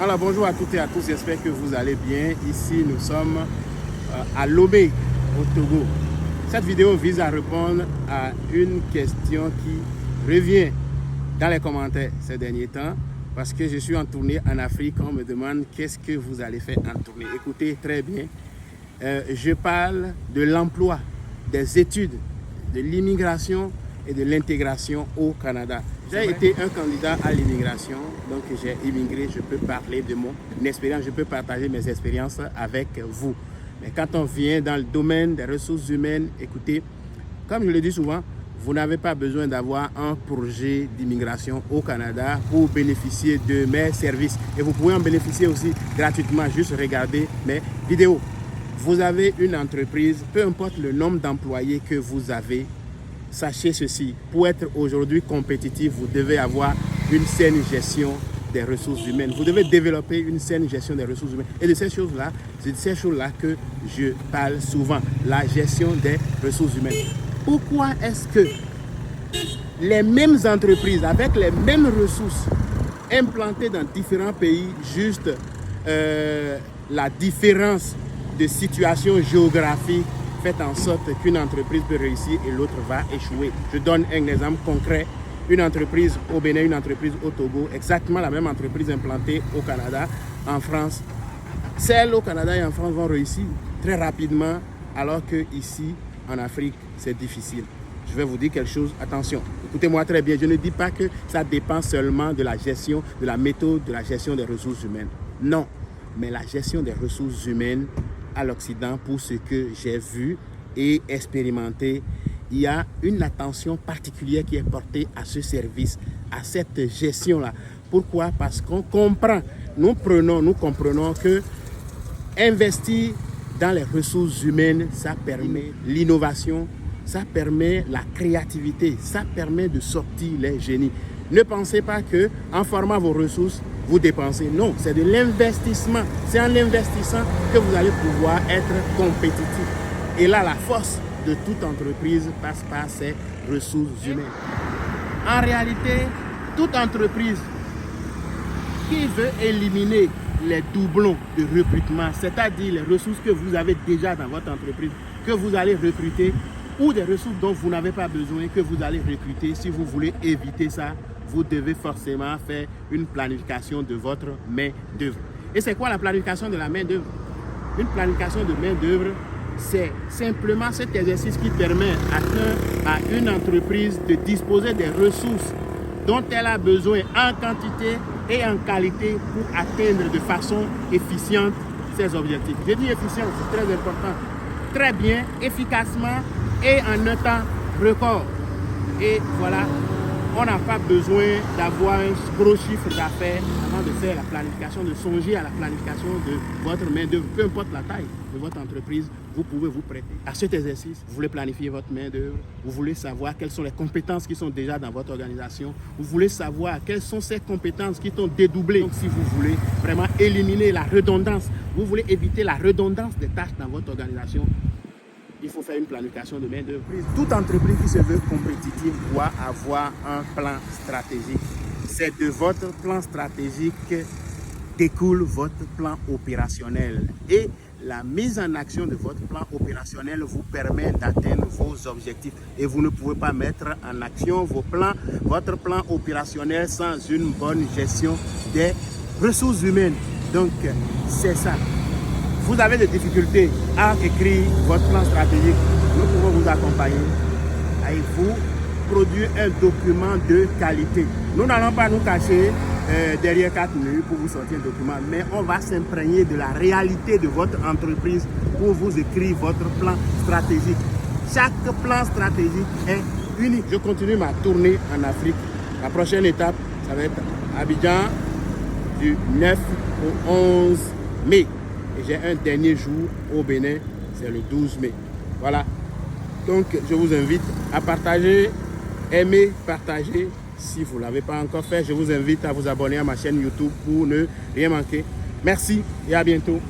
Alors bonjour à toutes et à tous, j'espère que vous allez bien. Ici nous sommes à Lomé, au Togo. Cette vidéo vise à répondre à une question qui revient dans les commentaires ces derniers temps. Parce que je suis en tournée en Afrique, on me demande qu'est-ce que vous allez faire en tournée. Écoutez très bien, je parle de l'emploi, des études, de l'immigration et de l'intégration au Canada. J'ai été un candidat à l'immigration, donc j'ai immigré, je peux parler de mon expérience, je peux partager mes expériences avec vous. Mais quand on vient dans le domaine des ressources humaines, écoutez, comme je le dis souvent, vous n'avez pas besoin d'avoir un projet d'immigration au Canada pour bénéficier de mes services. Et vous pouvez en bénéficier aussi gratuitement, juste regarder mes vidéos. Vous avez une entreprise, peu importe le nombre d'employés que vous avez, sachez ceci, pour être aujourd'hui compétitif, vous devez avoir une saine gestion des ressources humaines. Vous devez développer une saine gestion des ressources humaines. Et de ces choses-là, c'est de ces choses-là que je parle souvent, la gestion des ressources humaines. Pourquoi est-ce que les mêmes entreprises, avec les mêmes ressources, implantées dans différents pays, juste la différence de situation géographique fait en sorte qu'une entreprise peut réussir et l'autre va échouer. Je donne un exemple concret. Une entreprise au Bénin, une entreprise au Togo, exactement la même entreprise implantée au Canada, en France. Celles au Canada et en France vont réussir très rapidement, alors qu'ici, en Afrique, c'est difficile. Je vais vous dire quelque chose, attention, écoutez-moi très bien, je ne dis pas que ça dépend seulement de la gestion, de la méthode, de la gestion des ressources humaines. Non, mais la gestion des ressources humaines à l'Occident, pour ce que j'ai vu et expérimenté, il y a une attention particulière qui est portée à ce service, à cette gestion-là. Pourquoi? Parce qu'on comprend, nous comprenons que investir dans les ressources humaines, ça permet l'innovation, ça permet la créativité, ça permet de sortir les génies. Ne pensez pas qu'en formant vos ressources, vous dépensez. Non, c'est de l'investissement. C'est en investissant que vous allez pouvoir être compétitif. Et là, la force de toute entreprise passe par ses ressources humaines. En réalité, toute entreprise qui veut éliminer les doublons de recrutement, c'est-à-dire les ressources que vous avez déjà dans votre entreprise, que vous allez recruter, ou des ressources dont vous n'avez pas besoin, que vous allez recruter, si vous voulez éviter ça, vous devez forcément faire une planification de votre main-d'œuvre. Et c'est quoi la planification de la main-d'œuvre? Une planification de main-d'œuvre, c'est simplement cet exercice qui permet à une entreprise de disposer des ressources dont elle a besoin en quantité et en qualité pour atteindre de façon efficiente ses objectifs. Je dis efficience, c'est très important. Très bien, efficacement et en un temps record. Et voilà, on n'a pas besoin d'avoir un gros chiffre d'affaires avant de faire la planification, de songer à la planification de votre main-d'œuvre. Peu importe la taille de votre entreprise, vous pouvez vous prêter à cet exercice. Vous voulez planifier votre main-d'œuvre, vous voulez savoir quelles sont les compétences qui sont déjà dans votre organisation, vous voulez savoir quelles sont ces compétences qui sont dédoublées. Donc si vous voulez vraiment éliminer la redondance, vous voulez éviter la redondance des tâches dans votre organisation, il faut faire une planification de main-d'œuvre. Toute entreprise qui se veut compétitive doit avoir un plan stratégique. C'est de votre plan stratégique découle votre plan opérationnel. Et la mise en action de votre plan opérationnel vous permet d'atteindre vos objectifs. Et vous ne pouvez pas mettre en action votre plan opérationnel sans une bonne gestion des ressources humaines. Donc, c'est ça. Vous avez des difficultés à écrire votre plan stratégique, nous pouvons vous accompagner et vous produire un document de qualité. Nous n'allons pas nous cacher derrière 4 minutes pour vous sortir un document, mais on va s'imprégner de la réalité de votre entreprise pour vous écrire votre plan stratégique. Chaque plan stratégique est unique. Je continue ma tournée en Afrique. La prochaine étape, ça va être Abidjan du 9 au 11 mai. Et j'ai un dernier jour au Bénin, c'est le 12 mai. Voilà. Donc, je vous invite à partager, aimer, partager. Si vous ne l'avez pas encore fait, je vous invite à vous abonner à ma chaîne YouTube pour ne rien manquer. Merci et à bientôt.